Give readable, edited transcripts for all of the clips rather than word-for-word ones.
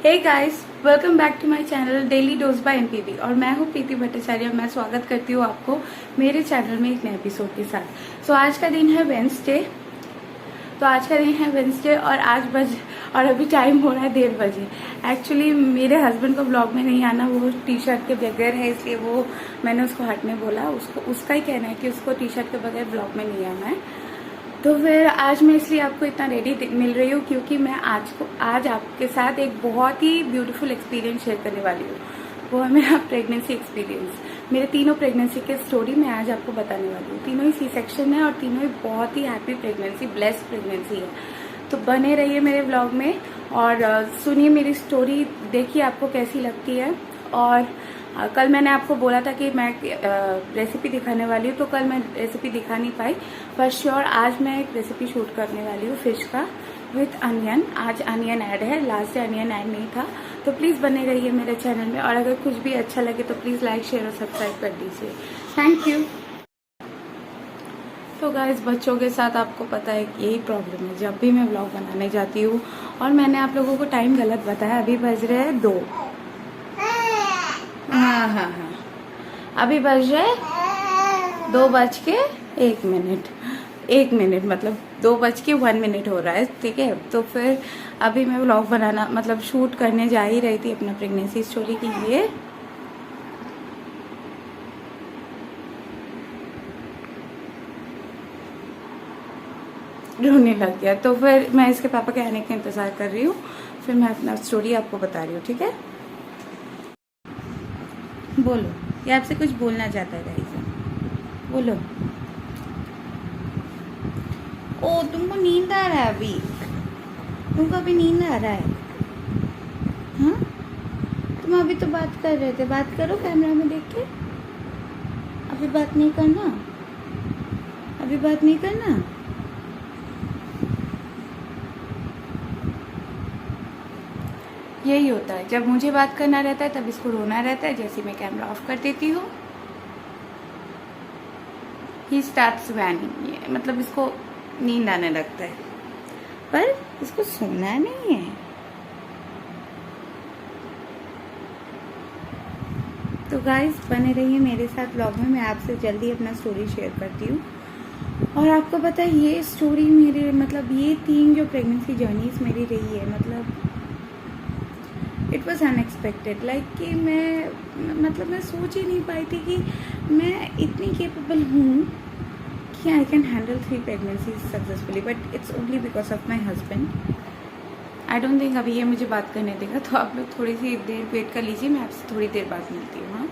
Hey guys, welcome back to my channel daily dose by MPB. और मैं हूँ प्रीति भट्टाचार्य। मैं स्वागत करती हूँ आपको मेरे चैनल में एक नए एपिसोड के साथ। आज का दिन है वेंसडे। और अभी टाइम हो रहा है 1:30 बजे। एक्चुअली मेरे हस्बैंड को ब्लॉग में नहीं आना, वो टी शर्ट के बगैर है, इसलिए मैंने उसको हटने बोला। उसका ही कहना है कि उसको टी शर्ट के बगैर ब्लॉग में नहीं आना है। तो फिर आज मैं इसलिए आपको इतना रेडी मिल रही हूँ क्योंकि मैं आज आपके साथ एक बहुत ही ब्यूटीफुल एक्सपीरियंस शेयर करने वाली हूँ। वो है मेरा प्रेगनेंसी एक्सपीरियंस। मेरे तीनों प्रेगनेंसी के स्टोरी मैं आज आपको बताने वाली हूँ। तीनों ही सी सेक्शन है और तीनों ही बहुत ही हैप्पी प्रेगनेंसी, ब्लेस्ड प्रेगनेंसी है। तो बने रहिए मेरे व्लॉग में और सुनिए मेरी स्टोरी, देखिए आपको कैसी लगती है। और कल मैंने आपको बोला था कि मैं रेसिपी दिखाने वाली हूँ, तो कल मैं रेसिपी दिखा नहीं पाई। पर श्योर आज मैं एक रेसिपी शूट करने वाली हूँ फिश का विथ अनियन। आज अनियन ऐड है, लास्ट डे अनियन ऐड नहीं था। तो प्लीज़ बने रहिए मेरे चैनल में और अगर कुछ भी अच्छा लगे तो प्लीज़ लाइक, शेयर और सब्सक्राइब कर दीजिए। Thank you. तो गाइस, बच्चों के साथ आपको पता है कि यही प्रॉब्लम है जब भी मैं व्लॉग बनाने जाती हूँ। और मैंने आप लोगों को टाइम गलत बताया, अभी बज रहे हैं 2। हाँ, अभी बज रहे 2:01। 1 मिनट मतलब 2:01 हो रहा है, ठीक है। तो फिर अभी मैं व्लॉग बनाना मतलब शूट करने जा ही रही थी अपना प्रेगनेंसी स्टोरी के लिए। रोने लग गया, तो फिर मैं इसके पापा के आने का इंतजार कर रही हूँ। फिर मैं अपना स्टोरी आपको बता रही हूँ, ठीक है। बोलो, ये आपसे कुछ बोलना चाहता है गाइस, बोलो। ओ, तुमको नींद आ रहा है अभी? तुमको अभी नींद आ रहा है? हाँ, तुम अभी तो बात कर रहे थे। बात करो कैमरा में देख के। अभी बात नहीं करना, अभी बात नहीं करना। यही होता है, जब मुझे बात करना रहता है तब इसको रोना रहता है। जैसे मैं कैमरा ऑफ कर देती हूँ, ही स्टार्ट्स वैनिंग, मतलब इसको नींद आने लगता है, पर इसको सोना नहीं है। तो गाइस, बने रहिए मेरे साथ व्लॉग में। मैं आपसे जल्दी अपना स्टोरी शेयर करती हूँ। और आपको पता है ये स्टोरी मेरे मतलब ये 3 जो प्रेगनेंसी जर्नीज मेरी रही है, मतलब इट वॉज अनएक्सपेक्टेड। लाइक कि मैं सोच ही नहीं पाई थी कि मैं इतनी केपेबल हूँ कि I can handle 3 pregnancies successfully. But it's only because of my husband. I don't think अभी ये मुझे बात करने देगा, तो आप लोग थोड़ी सी देर वेट कर लीजिए। मैं आपसे थोड़ी देर बाद मिलती हूँ। हाँ,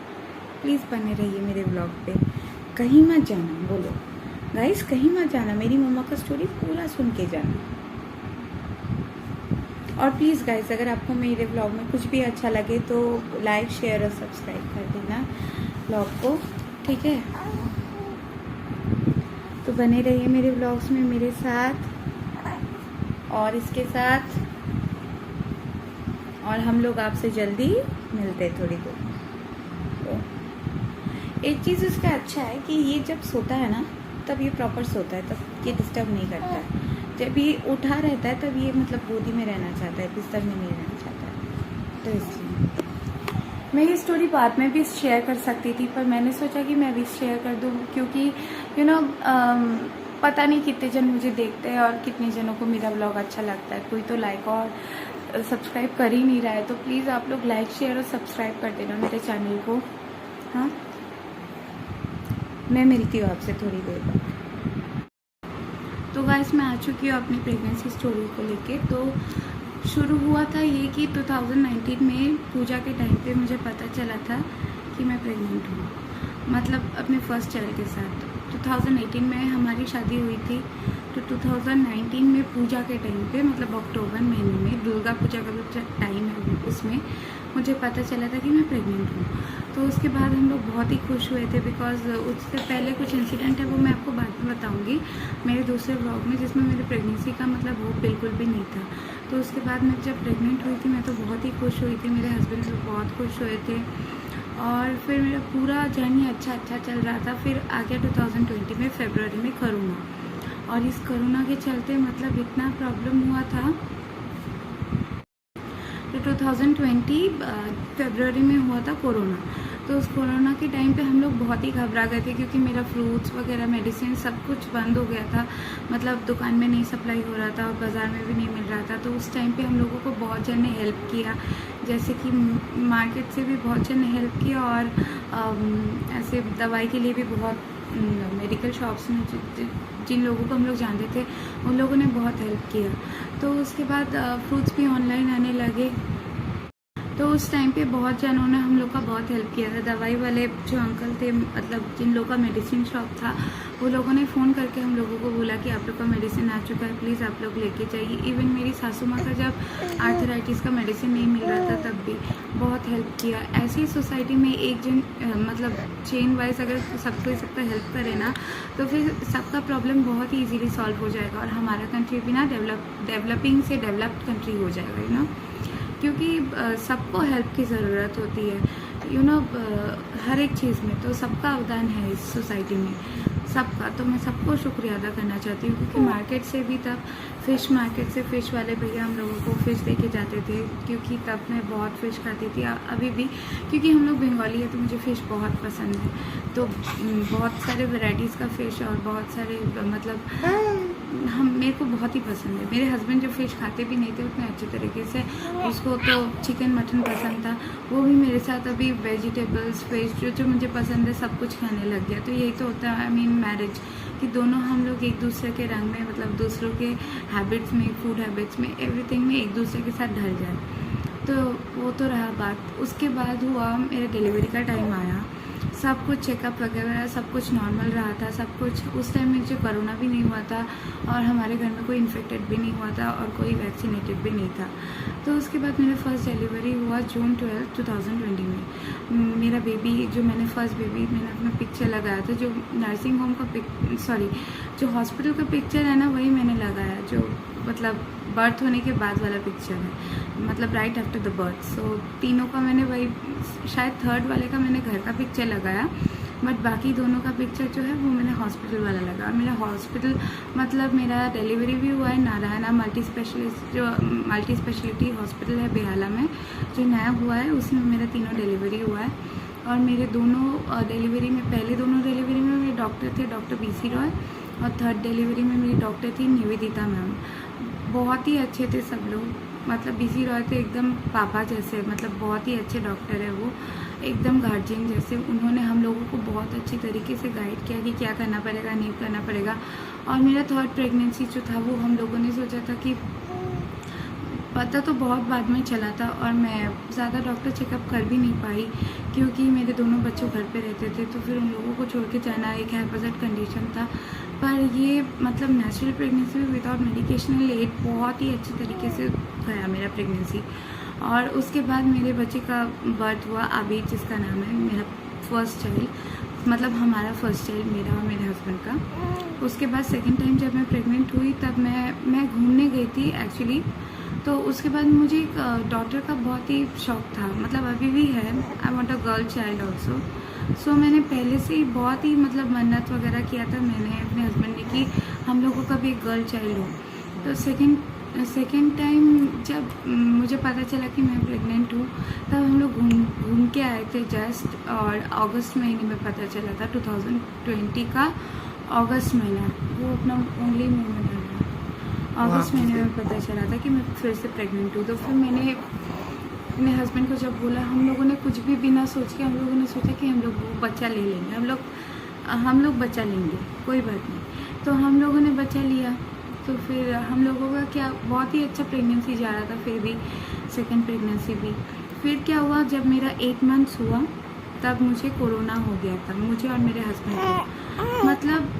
प्लीज़ बने रहिए मेरे ब्लॉग पे, कहीं मत जाना। बोलो गाइस, कहीं मत जाना, मेरी मम्मा का स्टोरी पूरा सुन के जाना। और प्लीज़ गाइस, अगर आपको मेरे ब्लॉग में कुछ भी अच्छा लगे तो लाइक, शेयर और सब्सक्राइब कर देना ब्लॉग को, ठीक है। तो बने रहिए मेरे ब्लॉग्स में मेरे साथ और इसके साथ, और हम लोग आपसे जल्दी मिलते हैं थोड़ी देर। तो एक चीज़ इसका अच्छा है कि ये जब सोता है ना तब ये प्रॉपर सोता है, तब ये डिस्टर्ब नहीं करता है। जब ये उठा रहता है तब ये मतलब गोदी में रहना चाहता है, बिस्तर में नहीं रहना चाहता है। तो इसलिए मैं ये स्टोरी बाद में भी शेयर कर सकती थी, पर मैंने सोचा कि मैं भी शेयर कर दूँ क्योंकि यू नो पता नहीं कितने जन मुझे देखते हैं और कितने जनों को मेरा ब्लॉग अच्छा लगता है। कोई तो लाइक और सब्सक्राइब कर ही नहीं रहा है, तो प्लीज़ आप लोग लाइक, शेयर और सब्सक्राइब कर देना मेरे चैनल को। हाँ, मैं मिलती हूँ आपसे थोड़ी देर बाद। तो गाइस, मैं आ चुकी हूँ अपनी प्रेगनेंसी स्टोरी को लेके। तो शुरू हुआ था ये कि 2019 में पूजा के टाइम पे मुझे पता चला था कि मैं प्रेग्नेंट हूँ, मतलब अपने फर्स्ट चाइल्ड के साथ। 2018 में हमारी शादी हुई थी, तो 2019 में पूजा के टाइम पे मतलब अक्टूबर महीने में, दुर्गा पूजा का जो टाइम है उसमें मुझे पता चला था कि मैं प्रेग्नेंट हूँ। तो उसके बाद हम लोग बहुत ही खुश हुए थे बिकॉज उससे पहले कुछ इंसिडेंट है, वो मैं आपको बाद में बताऊँगी मेरे दूसरे व्लॉग में, जिसमें मेरी प्रेगनेंसी का मतलब वो बिल्कुल भी नहीं था। तो उसके बाद मैं जब प्रेग्नेंट हुई थी मैं तो बहुत ही खुश हुई थी, मेरे हस्बैंड लोग बहुत खुश हुए थे और फिर मेरा पूरा जर्नी अच्छा चल रहा था। फिर आ गया 2020 में फरवरी में कोरोना, और इस कोरोना के चलते मतलब इतना प्रॉब्लम हुआ था तो 2020 फरवरी में हुआ था कोरोना। तो उस कोरोना के टाइम पे हम लोग बहुत ही घबरा गए थे, क्योंकि मेरा फ्रूट्स वगैरह मेडिसिन सब कुछ बंद हो गया था। मतलब दुकान में नहीं सप्लाई हो रहा था और बाज़ार में भी नहीं मिल रहा था। तो उस टाइम पे हम लोगों को बहुत जन ने हेल्प किया, जैसे कि मार्केट से भी बहुत जन ने हेल्प किया, और ऐसे दवाई के लिए भी बहुत मेडिकल शॉप्स में जिन लोगों को हम लोग जानते थे उन लोगों ने बहुत हेल्प किया। तो उसके बाद फ्रूट्स भी ऑनलाइन आने लगे। तो उस टाइम पे बहुत जनों ने हम लोग का बहुत हेल्प किया था। दवाई वाले जो अंकल थे, मतलब जिन लोगों का मेडिसिन शॉप था, वो लोगों ने फ़ोन करके हम लोगों को बोला कि आप लोग का मेडिसिन आ चुका है, प्लीज़ आप लोग लेके जाइए। इवन मेरी सासू माँ का जब आर्थराइटिस का मेडिसिन नहीं मिल रहा था तब भी बहुत हेल्प किया। ऐसी सोसाइटी में एक जन मतलब चेन वाइज अगर सबका हेल्प करे ना, तो फिर सबका प्रॉब्लम बहुत ही ईजीली सॉल्व हो जाएगा, और हमारा कंट्री भी ना डेवलपिंग से डेवलप्ड कंट्री हो जाएगा, यू नो। क्योंकि सबको हेल्प की ज़रूरत होती है, यू नो, हर एक चीज़ में। तो सबका अवदान है इस सोसाइटी में, सबका। तो मैं सबको शुक्रिया अदा करना चाहती हूँ, क्योंकि मार्केट से भी तब फ़िश मार्केट से फ़िश वाले भैया हम लोगों को फ़िश दे के जाते थे, क्योंकि तब मैं बहुत फ़िश खाती थी, अभी भी, क्योंकि हम लोग बंगाली है तो मुझे फ़िश बहुत पसंद है। तो बहुत सारे वैरायटीज़ का फ़िश और बहुत सारे मतलब मेरे को बहुत ही पसंद है। मेरे हस्बैंड जो फ़िश खाते भी नहीं थे उतने अच्छे तरीके से, उसको तो चिकन मटन पसंद था, वो भी मेरे साथ अभी वेजिटेबल्स फ़िश जो मुझे पसंद है सब कुछ खाने लग गया। तो यही तो होता है, आई मीन मैरिज, कि दोनों हम लोग एक दूसरे के रंग में, मतलब दूसरों के हैबिट्स में, फूड हैबिट्स में, एवरीथिंग में एक दूसरे के साथ ढल जाए। तो वो तो रहा बात। उसके बाद हुआ मेरे डिलीवरी का टाइम आया, सब कुछ चेकअप वगैरह सब कुछ नॉर्मल रहा था, सब कुछ। उस टाइम में मुझे कोरोना भी नहीं हुआ था, और हमारे घर में कोई इन्फेक्टेड भी नहीं हुआ था, और कोई वैक्सीनेटेड भी नहीं था। तो उसके बाद मेरा फर्स्ट डिलीवरी हुआ जून 12, 2020 में। मेरा बेबी, जो मैंने फर्स्ट बेबी मैंने अपना पिक्चर लगाया था, जो नर्सिंग होम का जो हॉस्पिटल का पिक्चर है ना, वही मैंने लगाया, जो मतलब बर्थ होने के बाद वाला पिक्चर है, मतलब राइट आफ्टर द बर्थ। सो तीनों का मैंने वही, शायद थर्ड वाले का मैंने घर का पिक्चर लगाया, बट बाकी दोनों का पिक्चर जो है वो मैंने हॉस्पिटल वाला लगा। और मेरा हॉस्पिटल, मतलब मेरा डिलीवरी भी हुआ है नारायणा मल्टी स्पेशलिटी हॉस्पिटल है बेहाला में, जो नया हुआ है, उसमें मेरा तीनों डिलीवरी हुआ है। और मेरे दोनों डिलीवरी में, पहले दोनों डिलीवरी में मेरे डॉक्टर थे, डॉक्टर BC रॉय, और थर्ड डिलीवरी में मेरी डॉक्टर थी निवेदिता मैम। बहुत ही अच्छे थे सब लोग, मतलब BC रॉय तो एकदम पापा जैसे, मतलब बहुत ही अच्छे डॉक्टर है वो, एकदम गार्जियन जैसे। उन्होंने हम लोगों को बहुत अच्छी तरीके से गाइड किया कि क्या करना पड़ेगा, नहीं करना पड़ेगा। और मेरा थर्ड प्रेगनेंसी जो था वो हम लोगों ने सोचा था कि, पता तो बहुत बाद में चला था, और मैं ज़्यादा डॉक्टर चेकअप कर भी नहीं पाई, क्योंकि मेरे दोनों बच्चों घर पे रहते थे, तो फिर उन लोगों को छोड़ के जाना एक हैज़ार्ड कंडीशन था। पर ये मतलब नेचुरल प्रेगनेंसी में विदाउट मेडिकेशनल एड बहुत ही अच्छी तरीके से गया मेरा प्रेगनेंसी। और उसके बाद मेरे बच्चे का बर्थ हुआ, आबिद जिसका नाम है, मेरा फर्स्ट चाइल्ड, मतलब हमारा फर्स्ट चाइल्ड, मेरा और मेरे हस्बैंड का। उसके बाद सेकेंड टाइम जब मैं प्रेग्नेंट हुई, तब मैं घूमने गई थी एक्चुअली। तो उसके बाद मुझे एक डॉटर का बहुत ही शौक था, मतलब अभी भी है, I want a girl child also. So मैंने पहले से ही बहुत ही मतलब मन्नत वगैरह किया था मैंने अपने हस्बैंड ने कि हम लोगों का भी एक गर्ल चाइल्ड हो। तो सेकेंड टाइम जब मुझे पता चला कि मैं प्रेग्नेंट हूँ, तब हम लोग घूम के आए थे जस्ट, और अगस्त महीने में पता चला था, 2020 का अगस्त महीना, वो अपना ओनली मोमेंट है, अगस्त महीने में पता चला था कि मैं फिर से प्रेग्नेंट हूँ। तो फिर मैंने अपने हस्बैंड को जब बोला, हम लोगों ने कुछ भी बिना सोच के, हम लोगों ने सोचा कि हम लोग वो बच्चा ले लेंगे, हम लोग बच्चा लेंगे, कोई बात नहीं। तो हम लोगों ने बच्चा लिया। तो फिर हम लोगों का क्या, बहुत ही अच्छा प्रेगनेंसी जा रहा था, फिर भी सेकंड प्रेगनेंसी भी। फिर क्या हुआ, जब मेरा 8 मंथ्स हुआ, तब मुझे कोरोना हो गया था, मुझे और मेरे हस्बैंड को। मतलब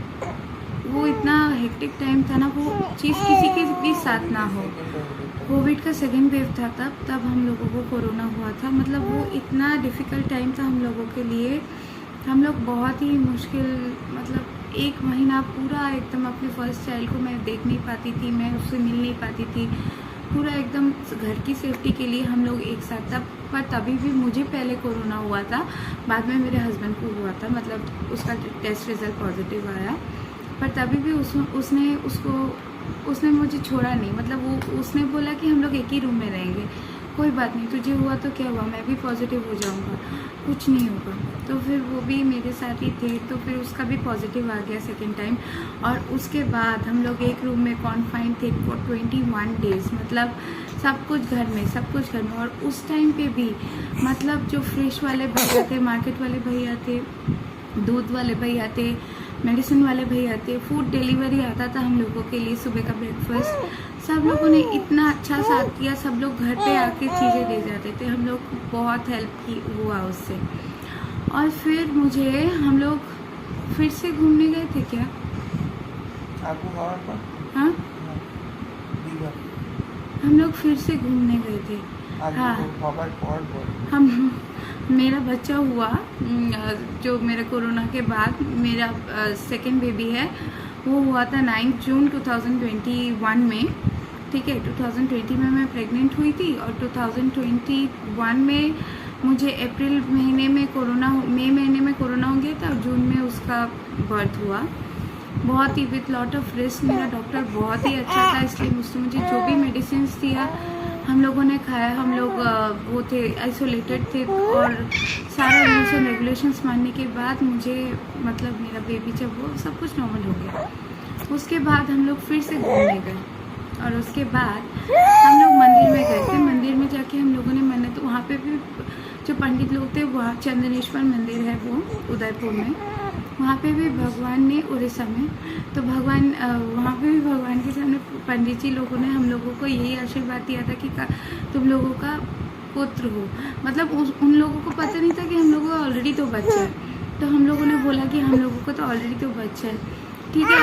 वो इतना हेक्टिक टाइम था ना, वो चीज़ किसी के भी साथ ना हो। कोविड का सेकेंड वेव था तब हम लोगों को कोरोना हुआ था। मतलब वो इतना डिफ़िकल्ट टाइम था हम लोगों के लिए। हम लोग बहुत ही मुश्किल, मतलब 1 महीना पूरा एकदम अपने फर्स्ट चाइल्ड को मैं देख नहीं पाती थी, मैं उससे मिल नहीं पाती थी, पूरा एकदम घर की सेफ्टी के लिए हम लोग एक साथ था। पर तभी भी मुझे पहले कोरोना हुआ था, बाद में मेरे हस्बैंड को हुआ था, मतलब उसका टेस्ट रिज़ल्ट पॉजिटिव आया। पर तभी भी उसने मुझे छोड़ा नहीं, मतलब उसने बोला कि हम लोग एक ही रूम में रहेंगे। कोई बात नहीं, तुझे हुआ तो क्या हुआ, मैं भी पॉजिटिव हो जाऊंगा, कुछ नहीं होगा। तो फिर वो भी मेरे साथ ही थे, तो फिर उसका भी पॉजिटिव आ गया सेकेंड टाइम। और उसके बाद हम लोग एक रूम में कॉन्फाइंड थे फॉर 21 डेज़, मतलब सब कुछ घर में, सब कुछ घर में। और उस टाइम पे भी मतलब जो फ्रेश वाले भैया थे, मार्केट वाले भैया थे, दूध वाले भैया थे, मेडिसिन वाले भैया थे, फूड डिलीवरी आता था हम लोगों के लिए, सुबह का ब्रेकफास्ट, सब लोगों ने इतना अच्छा साथ दिया। सब लोग घर पे आके चीज़ें दे जाते थे, हम लोग को बहुत हेल्प की हुआ उससे। और फिर मुझे हम लोग फिर से घूमने गए थे क्या, हाँ हम लोग फिर से घूमने गए थे। हाँ हम मेरा बच्चा हुआ, जो मेरे कोरोना के बाद मेरा सेकेंड बेबी है, वो हुआ था 9 जून 2021 में, ठीक है। 2020 में मैं प्रेग्नेंट हुई थी और 2021 में मुझे अप्रैल महीने में कोरोना, मई महीने में कोरोना हो गया था और जून में उसका बर्थ हुआ। बहुत ही विथ लॉट ऑफ रिस्क। मेरा डॉक्टर बहुत ही अच्छा था, इसलिए मुझे जो भी मेडिसिन दिया हम लोगों ने खाया। हम लोग वो थे, आइसोलेटेड थे, और सारा रूल्स एंड रेगुलेशंस मानने के बाद मुझे मतलब मेरा बेबी जब वो सब कुछ नॉर्मल हो गया। उसके बाद हम लोग फिर से घूमने गए और उसके बाद हम लोग मंदिर में गए थे। मंदिर में जाके हम लोगों ने मन्नत, तो वहाँ पे भी जो पंडित लोग थे, वहाँ चंदनेश्वर मंदिर है वो उदयपुर में, वहाँ पे भी भगवान ने, उड़ीसा में, तो भगवान वहाँ पे भी भगवान के सामने पंडित जी लोगों ने हम लोगों को यही आशीर्वाद दिया था कि तुम लोगों का पुत्र हो। मतलब उन लोगों को पता नहीं था कि हम लोगों का ऑलरेडी तो बच्चा है, तो हम लोगों ने बोला कि हम लोगों को तो ऑलरेडी तो बच्चा है, ठीक है,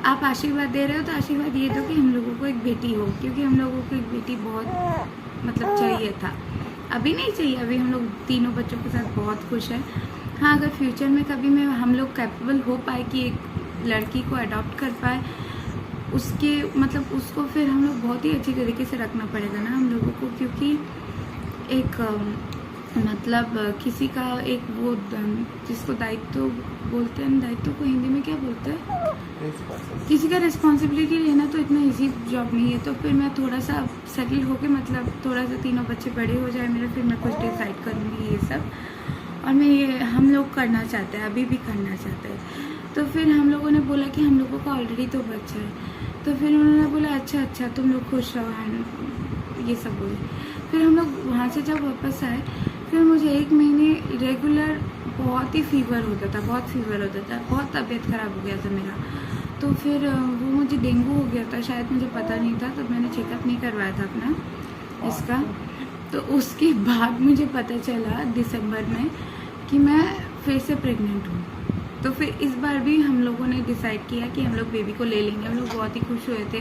आप आशीर्वाद दे रहे हो तो आशीर्वाद ये दो कि हम लोगों को एक बेटी हो, क्योंकि हम लोगों को एक बेटी बहुत मतलब चाहिए था। अभी नहीं चाहिए, अभी हम लोग तीनों बच्चों के साथ बहुत खुश है। हाँ, अगर फ्यूचर में कभी में हम लोग कैपेबल हो पाए कि एक लड़की को अडॉप्ट कर पाए, उसके मतलब उसको फिर हम लोग बहुत ही अच्छी तरीके से रखना पड़ेगा ना हम लोगों को, क्योंकि एक मतलब किसी का एक वो जिसको दायित्व बोलते हैं, दायित्व को हिंदी में क्या बोलते हैं, किसी का रिस्पॉन्सिबिलिटी लेना तो इतना इजी जॉब नहीं है। तो फिर मैं थोड़ा सा सेटल होके, मतलब थोड़ा सा तीनों बच्चे बड़े हो जाए मेरे, फिर मैं कुछ डिसाइड करूँगी ये सब। और मैं ये हम लोग करना चाहते हैं, अभी भी करना चाहते हैं। तो फिर हम लोगों ने बोला कि हम लोगों का ऑलरेडी तो बच्चा है, तो फिर उन्होंने बोला अच्छा तुम लोग खुश रहो, ये सब बोले। फिर हम लोग वहाँ से जब वापस आए, फिर मुझे 1 महीने रेगुलर बहुत ही फीवर होता था, बहुत तबीयत ख़राब हो गया था मेरा। तो फिर वो मुझे डेंगू हो गया था शायद, मुझे पता नहीं था, तो मैंने चेकअप नहीं करवाया था अपना इसका। तो उसके बाद मुझे पता चला दिसंबर में कि मैं फिर से प्रेग्नेंट हूँ। तो फिर इस बार भी हम लोगों ने डिसाइड किया कि हम लोग बेबी को ले लेंगे। हम लोग बहुत ही खुश हुए थे,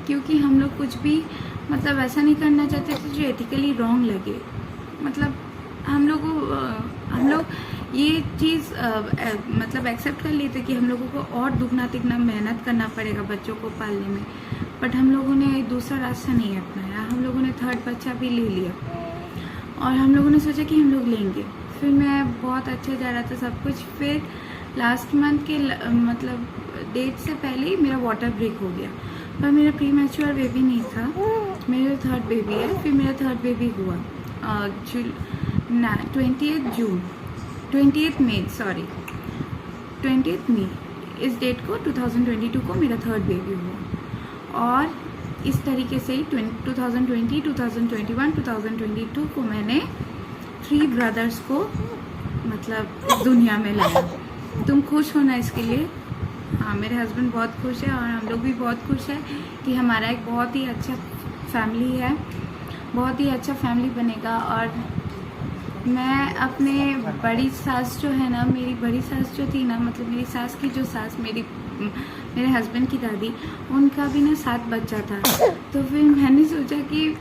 क्योंकि हम लोग कुछ भी मतलब ऐसा नहीं करना चाहते थे जो एथिकली रॉन्ग लगे। मतलब हम लोग ये चीज़ मतलब एक्सेप्ट कर लेते कि हम लोगों को और दुगना तिगना मेहनत करना पड़ेगा बच्चों को पालने में, बट हम लोगों ने दूसरा रास्ता नहीं अपनाया। हम लोगों ने 3rd बच्चा भी ले लिया और हम लोगों ने सोचा कि हम लोग लेंगे। फिर मैं बहुत अच्छा जा रहा था सब कुछ। फिर लास्ट मंथ के मतलब डेट से पहले ही मेरा वाटर ब्रेक हो गया, पर मेरा प्री मैच्योर बेबी नहीं था, मेरा 3rd बेबी है। फिर मेरा 3rd बेबी हुआ 20th मई इस डेट को 2022 को मेरा 3rd बेबी हुआ। और इस तरीके से ही 2020, 2021, 2022 को मैंने 3 ब्रदर्स को मतलब इस दुनिया में लाया। तुम खुश हो ना इसके लिए? हाँ, मेरे हस्बैंड बहुत खुश है और हम लोग भी बहुत खुश है कि हमारा एक बहुत ही अच्छा फैमिली है, बहुत ही अच्छा फैमिली बनेगा। और मैं अपने बड़ी सास जो है ना, मेरी बड़ी सास जो थी ना, मतलब मेरी सास की जो सास, मेरे हस्बैंड की दादी, उनका भी ना 7 बच्चा था। तो फिर मैंने सोचा कि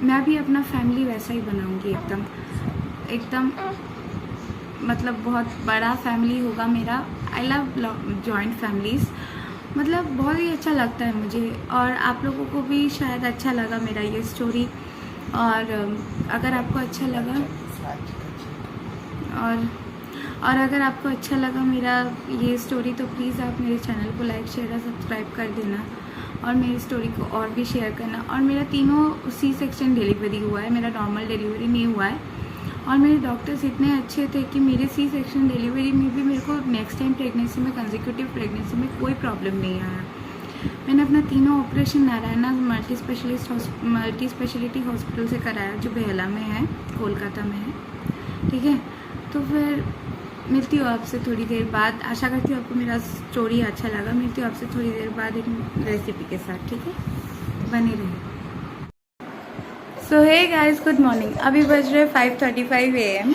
मैं भी अपना फैमिली वैसा ही बनाऊंगी, एकदम मतलब बहुत बड़ा फैमिली होगा मेरा। आई लव जॉइंट फैमिलीज़, मतलब बहुत ही अच्छा लगता है मुझे। और आप लोगों को भी शायद अच्छा लगा मेरा ये स्टोरी। और अगर आपको अच्छा लगा और अगर आपको अच्छा लगा मेरा ये स्टोरी, तो प्लीज़ आप मेरे चैनल को लाइक, शेयर और सब्सक्राइब कर देना। और मेरी स्टोरी को और भी शेयर करना। और मेरा तीनों सी सेक्शन डिलीवरी हुआ है, मेरा नॉर्मल डिलीवरी नहीं हुआ है। और मेरे डॉक्टर्स इतने अच्छे थे कि मेरे सी सेक्शन डिलीवरी में भी मेरे को नेक्स्ट टाइम प्रेगनेंसी में, कंसेक्यूटिव प्रेगनेंसी में कोई प्रॉब्लम नहीं आया। मैंने अपना तीनों operation Narayana multi speciality hospital से कराया, जो बेहला में है, कोलकाता में है। ठीक है, तो फिर मिलती हूँ आपसे थोड़ी देर बाद। आशा करती हूँ आपको मेरा स्टोरी अच्छा लगा। मिलती हूँ आपसे थोड़ी देर बाद एक रेसिपी के साथ। ठीक है, बने रहिए। सो हे गाइस, गुड मॉर्निंग। अभी बज रहे 5:35 AM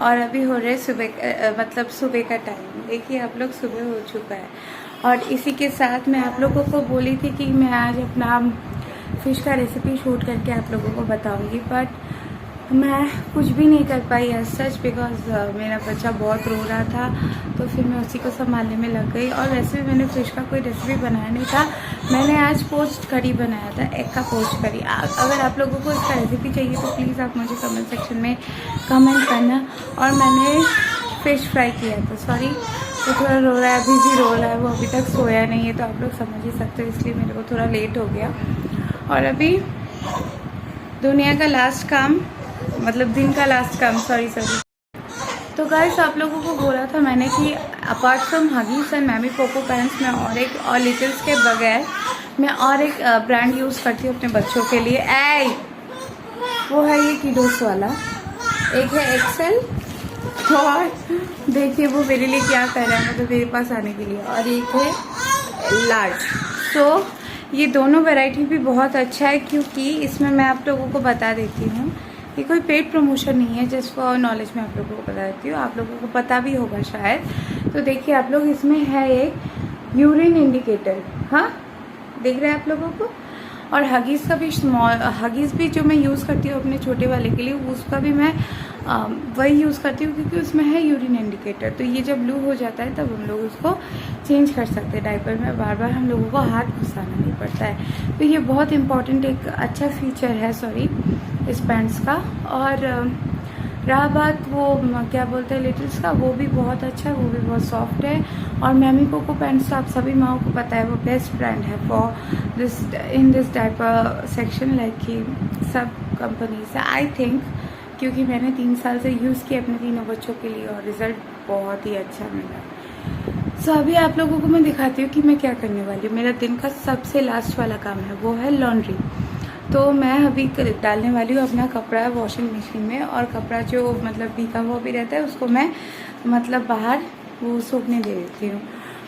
और अभी हो रहे सुबह सुबह का टाइम। देखिए आप लोग, सुबह हो चुका है। और इसी के साथ मैं आप लोगों को बोली थी कि मैं आज अपना फिश का रेसिपी शूट करके आप लोगों को बताऊंगी, बट मैं कुछ भी नहीं कर पाई एज सच, बिकॉज मेरा बच्चा बहुत रो रहा था, तो फिर मैं उसी को संभालने में लग गई। और वैसे भी मैंने फिश का कोई रेसिपी बनाया नहीं था। मैंने आज पोस्ट करी बनाया था, एग का पोस्ट करी। अगर आप लोगों को इसका रेसिपी चाहिए तो प्लीज़ आप मुझे कमेंट सेक्शन में कमेंट करना। और मैंने फ़िश फ्राई किया था। सॉरी, वो थोड़ा रो रहा है, बिजी रो रहा है, वो अभी तक सोया नहीं है, तो आप लोग समझ ही सकते हो, इसलिए मेरे को थोड़ा लेट हो गया। और अभी दुनिया का लास्ट काम, मतलब दिन का लास्ट काम, सॉरी। तो गाइस, आप लोगों को बोला था मैंने कि apart from Huggies and Mamy Poko pants में और लिटिल्स के बगैर मैं और एक ब्रांड यूज़ करती हूँ अपने बच्चों के लिए। वो है ये किडोस वाला, एक है एक्सेल, और देखिए वो मेरे लिए क्या कर रहा है, मतलब मेरे पास आने के लिए, और एक है लार्ज। तो ये दोनों वैरायटी भी बहुत अच्छा है, क्योंकि इसमें मैं आप लोगों को बता देती हूँ, ये कोई पेड प्रमोशन नहीं है, जस्ट फॉर नॉलेज में आप लोगों को बता देती हूँ, आप लोगों को पता भी होगा शायद। तो देखिए आप लोग, इसमें है एक यूरिन इंडिकेटर, हाँ देख रहे हैं आप लोगों को। और हगीज़ का भी हगीज़ भी जो मैं यूज़ करती हूँ अपने छोटे वाले के लिए, उसका भी मैं वही यूज़ करती हूँ, क्योंकि उसमें है यूरिन इंडिकेटर। तो ये जब ब्लू हो जाता है तब हम लोग उसको चेंज कर सकते हैं डायपर में, बार बार हम लोगों को हाथ घुसाना नहीं पड़ता है। तो ये बहुत इंपॉर्टेंट एक अच्छा फीचर है, सॉरी, इस पैंट्स का। और रहा बात वो क्या बोलते हैं लिटिल्स का, वो भी बहुत अच्छा है, वो भी बहुत सॉफ्ट है। और मैमी पोको पैंट्स आप सभी माओ को पता है, वो बेस्ट ब्रांड है for this diaper section, like कि सब कंपनी से आई थिंक, क्योंकि मैंने 3 साल से यूज़ किया अपने तीनों बच्चों के लिए और रिज़ल्ट बहुत ही अच्छा मिला। सो अभी आप लोगों को मैं दिखाती हूँ कि मैं क्या करने वाली हूँ। मेरा दिन का सबसे लास्ट वाला काम है, वो है लॉन्ड्री। तो मैं अभी डालने वाली हूँ अपना कपड़ा वॉशिंग मशीन में, और कपड़ा जो मतलब भीगा हुआ भी रहता है उसको मैं मतलब बाहर वो सूखने दे देती हूँ।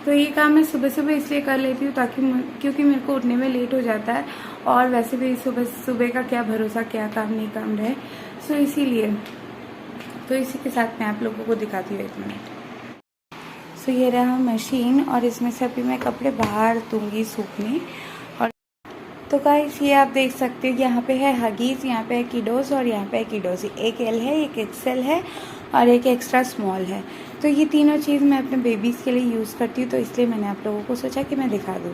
तो ये काम मैं सुबह सुबह इसलिए कर लेती हूँ ताकि क्योंकि मेरे को उठने में लेट हो जाता है, और वैसे भी सुबह सुबह का क्या भरोसा, क्या काम नहीं काम रहे, सो इसीलिए। तो इसी के साथ मैं आप लोगों को दिखाती हूँ 1 मिनट। सो ये रहा मशीन, और इसमें से अभी मैं कपड़े बाहर दूँगी सूखने। तो गाइस, ये आप देख सकते हो, यहाँ पे है हगीज, यहाँ पे है किडोस, और यहाँ पे है किडोसी। एक एल है, एक एक्सेल है, और एक एक्स्ट्रा स्मॉल है। तो ये तीनों चीज़ मैं अपने बेबीज़ के लिए यूज़ करती हूँ, तो इसलिए मैंने आप लोगों को सोचा कि मैं दिखा दूँ।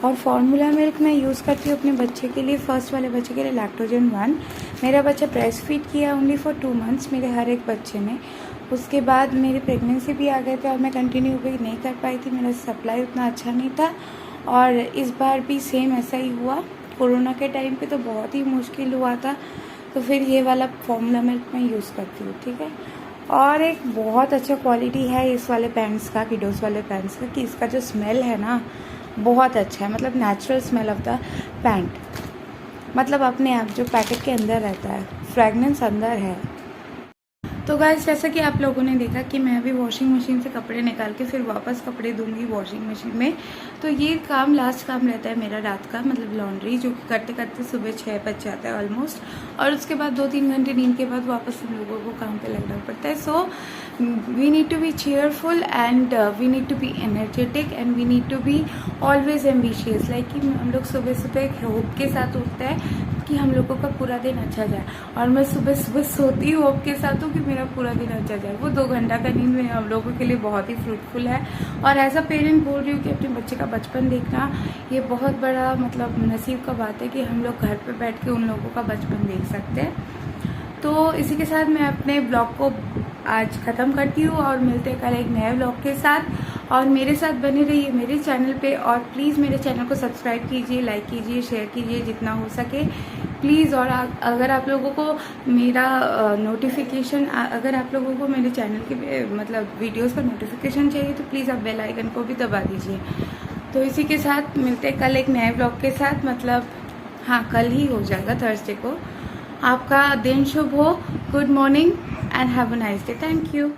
और फार्मूला मिल्क मैं यूज़ करती हूँ अपने बच्चे के लिए, फर्स्ट वाले बच्चे के लिए लैक्टोजन 1। मेरा बच्चा ब्रेस्ट फीड किया ओनली फॉर 2 मंथ्स, मेरे हर एक बच्चे ने। उसके बाद मेरी प्रेगनेंसी भी आ गए थे और मैं कंटिन्यू भी नहीं कर पाई थी, मेरा सप्लाई उतना अच्छा नहीं था। और इस बार भी सेम ऐसा ही हुआ, कोरोना के टाइम पे तो बहुत ही मुश्किल हुआ था। तो फिर ये वाला फॉर्मूला मिल्क मैं यूज़ करती हूँ, ठीक है। और एक बहुत अच्छा क्वालिटी है इस वाले पैंट्स का, किडोस वाले पैंट्स का, कि इसका जो स्मेल है ना बहुत अच्छा है, मतलब natural smell of the pant, मतलब अपने आप जो पैकेट के अंदर रहता है फ्रेगनेंस अंदर है। तो गाइस, जैसा कि आप लोगों ने देखा कि मैं अभी वॉशिंग मशीन से कपड़े निकाल के फिर वापस कपड़े दूंगी वॉशिंग मशीन में। तो ये काम लास्ट काम रहता है मेरा रात का, मतलब लॉन्ड्री, जो कि करते करते सुबह 6 बज जाता है ऑलमोस्ट। और उसके बाद 2-3 घंटे नींद के बाद वापस हम लोगों को काम पे लगना पड़ता है। So we need to be cheerful and we need to be energetic and we need to be always ambitious, like कि हम लोग सुबह सुबह एक होप के साथ उठते हैं कि हम लोगों का पूरा दिन अच्छा जाए। और मैं सुबह सुबह सोती हूँ होप के साथ हूँ कि मेरा पूरा दिन अच्छा जाए। वो 2 घंटा का नींद में हम लोगों के लिए बहुत ही फ्रूटफुल है। और एज अ पेरेंट बोल रही हूँ कि अपने बच्चे का बचपन देखना ये बहुत बड़ा मतलब नसीब का बात है कि हम लोग घर पे बैठ के उन लोगों का बचपन देख सकते हैं। तो इसी के साथ मैं अपने ब्लॉग को आज ख़त्म करती हूँ और मिलते हैं कल एक नए ब्लॉग के साथ। और मेरे साथ बने रहिए मेरे चैनल पे, और प्लीज़ मेरे चैनल को सब्सक्राइब कीजिए, लाइक कीजिए, शेयर कीजिए जितना हो सके प्लीज़। और अगर आप लोगों को मेरा नोटिफिकेशन, अगर आप लोगों को मेरे चैनल के मतलब वीडियोस का नोटिफिकेशन चाहिए तो प्लीज़ आप बेल आइकन को भी दबा दीजिए। तो इसी के साथ मिलते हैं कल एक नए ब्लॉग के साथ, मतलब हाँ कल ही हो जाएगा, थर्सडे को। आपका दिन शुभ हो। Good morning and have a nice day. Thank you.